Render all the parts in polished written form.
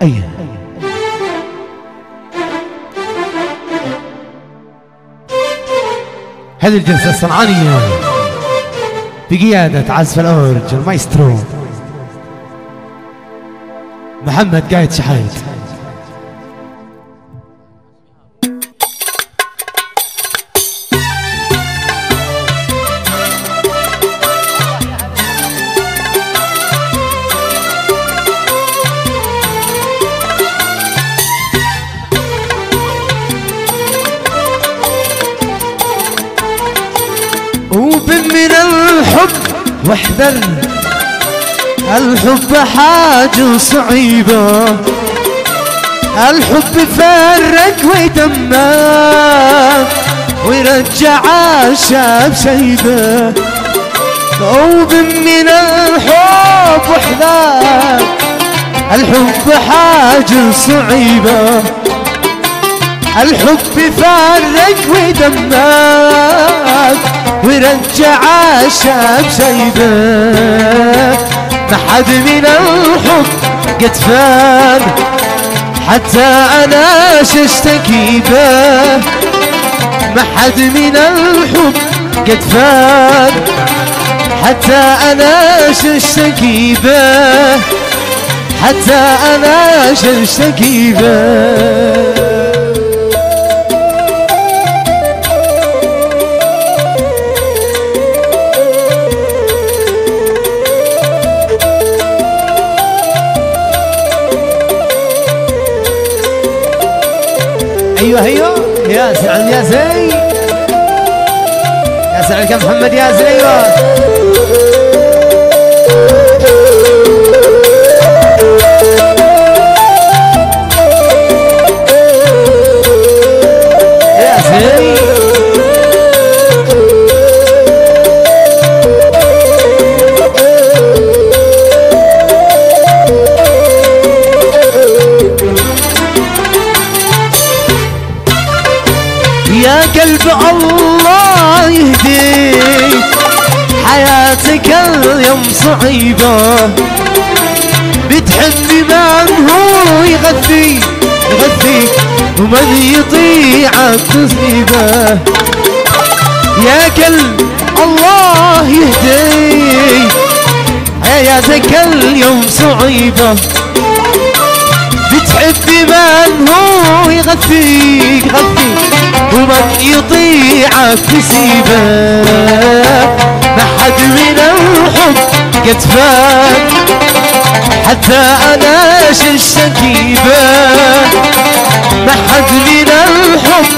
أيه هذه الجلسة الصنعانية بقيادة عزف الأورج المايسترو محمد قايد شحايد. وبن من الحب واحذر، الحب حاجة صعيبة، الحب يفرق ويدمر ويرجع الشاب شيبة. وبن من الحب واحذر، الحب حاجة صعيبة، الحب يفرق ويدمر ويرجع الشاب شيبة. ما حد من الحب قد فان، حتى انا اشتكي به. ما حد من الحب قد فان، حتى انا اشتكي به، حتى انا اشتكي به. ايوه ايوه يا سلام يا زي، يا سلام يا محمد يا زي. ايوه يا زي. يا قلب الله يهديك، حياتك اليوم صعيبة، بتحب من هو يغذيك ومن يطيعك تصيبه. يا قلب الله يهديك، حياتك اليوم صعيبة، بتحب من هو يغذيك ومن يطيعك تسيبه. ما حد من الحب قد فان، حتى انا اشتكي به. ما حد من الحب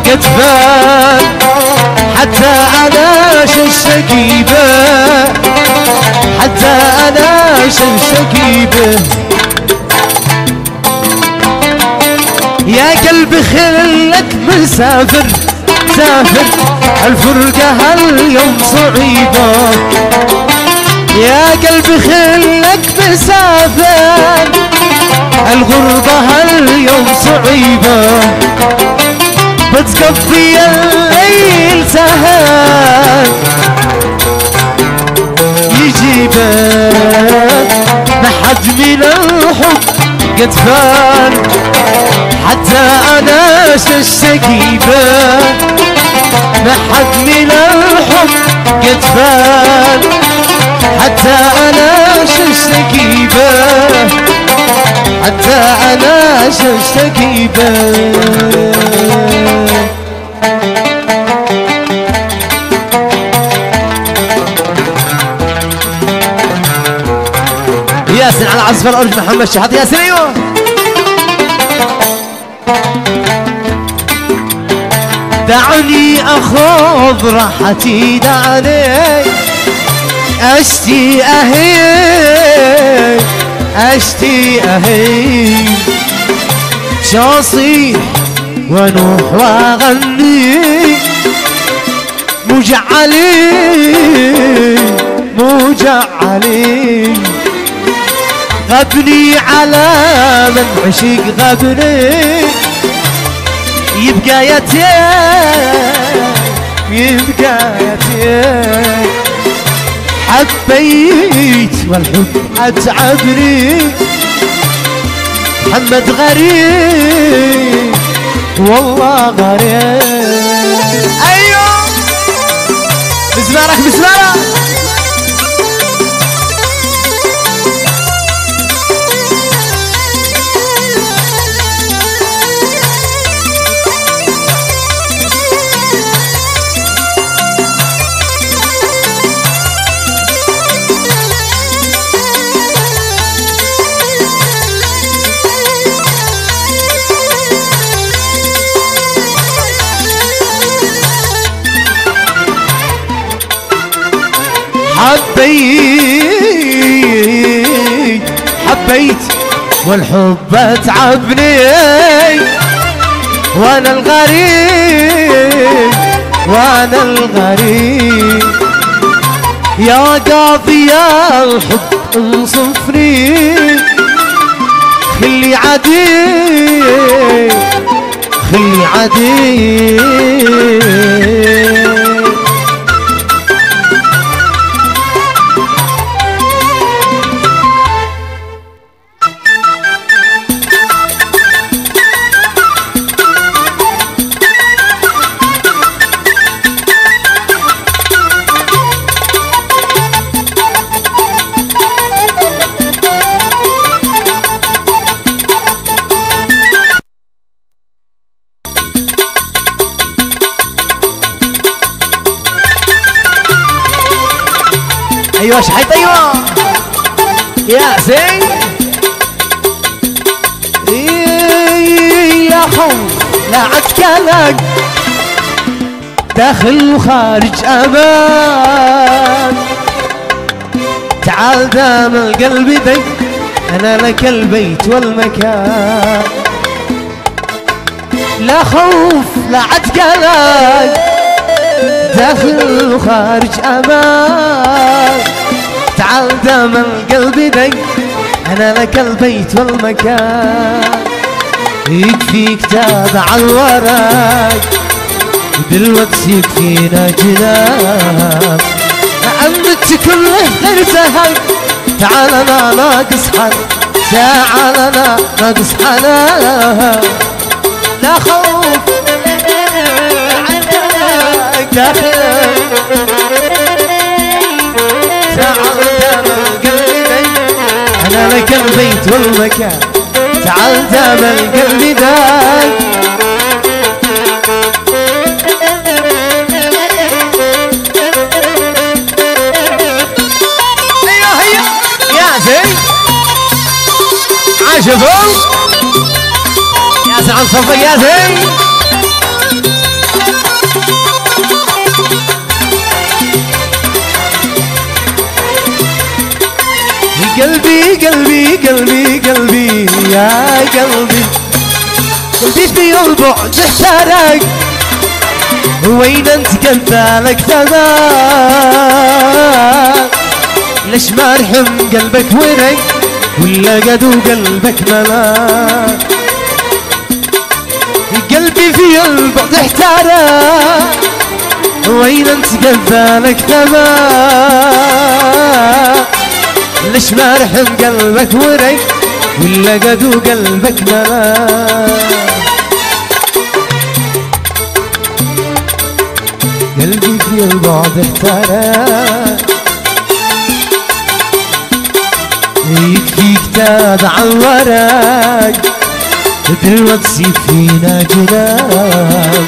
قد فان، حتى انا اشتكي به، حتى انا اشتكي به. يا قلبي خلك مسافر سافر، الفرقة هاليوم صعيبة. يا قلبي خلك مسافر، الغربة هاليوم صعيبة، بتقضي الليل سهر يجيبك. ما حد من الحب قد فان، حتى انا اشتكي به. ما حد من الحب قد فان، حتى انا اشتكي به، حتى انا اشتكي به. ياسين على عزف الأورج محمد شحاط. ياسين ايوه. دعني اخذ راحتي، دعني اشتي اهي، اشتي اهي، شاصيح ونوح واغني، مجعلي مجعلي، غبني على من عشق غبني، يبقى يتيم يبقى يتيم. حبيت والحب اتعبني، محمد غريب والله غريب. ايوه بسمارك بسمارك. حبيت والحب اتعبني وانا الغريب يا قاضي يا الحب انصفني خلي عدي ايوه شحيت ايوه يا زين. يا خوف لا عتكلك داخل وخارج امان تعال دام القلب دق انا لك البيت والمكان. لا خوف لا عتكلك داخل وخارج امان تعال دام القلب دق انا لك البيت والمكان. يكفيك تابع الورق دلوقتي يكفينا جنان عمت كله غير زهق تعال انا ناقص حل تعال انا ناقص حنان. لا خوف داخل تعال دام القلب انا لك البيت والمكان تعال دام القلب داك. ايوه هيا يا زين عجبوا يا زين عن صفك يا زين. قلبي قلبي قلبي قلبي يا قلبي قلبي في البعد احترق وين انت قلبك تمام ليش ما رحم قلبك ورق ولا قدو قلبك ملاك. قلبي في البعد احترق وين انت قلبك تمام ليش ما رحم قلبك ورق ولا قدو قلبك ملاك. قلبي في البعد احترق يكفيك تابع الورق دلوقتي فينا جنان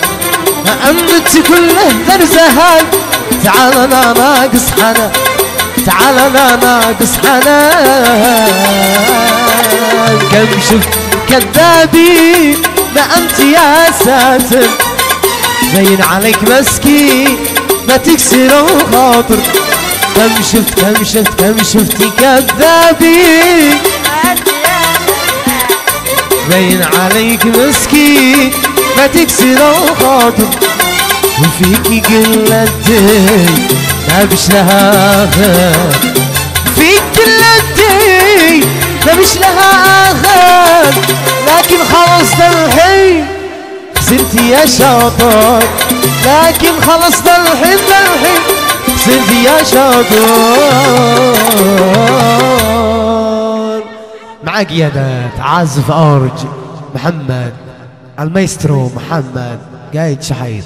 أمت كله غير زهق تعال انا ناقص حنان تعال انا ناقص حنان. كم شفت كذابين ما انت يا ساتر باين عليك مسكين ما تكسروا خاطر. كم شفت كذابين باين عليك مسكين ما تكسروا خاطر. وفيكي قلة دين ما بش لها آخر فيك قلة دين ما بش لها آخر لكن خلص الحين خسرت يا شاطر لكن خلص الحين خسرت يا شاطر. مع قيادة عازف أورج محمد، المايسترو محمد قايد شحيط.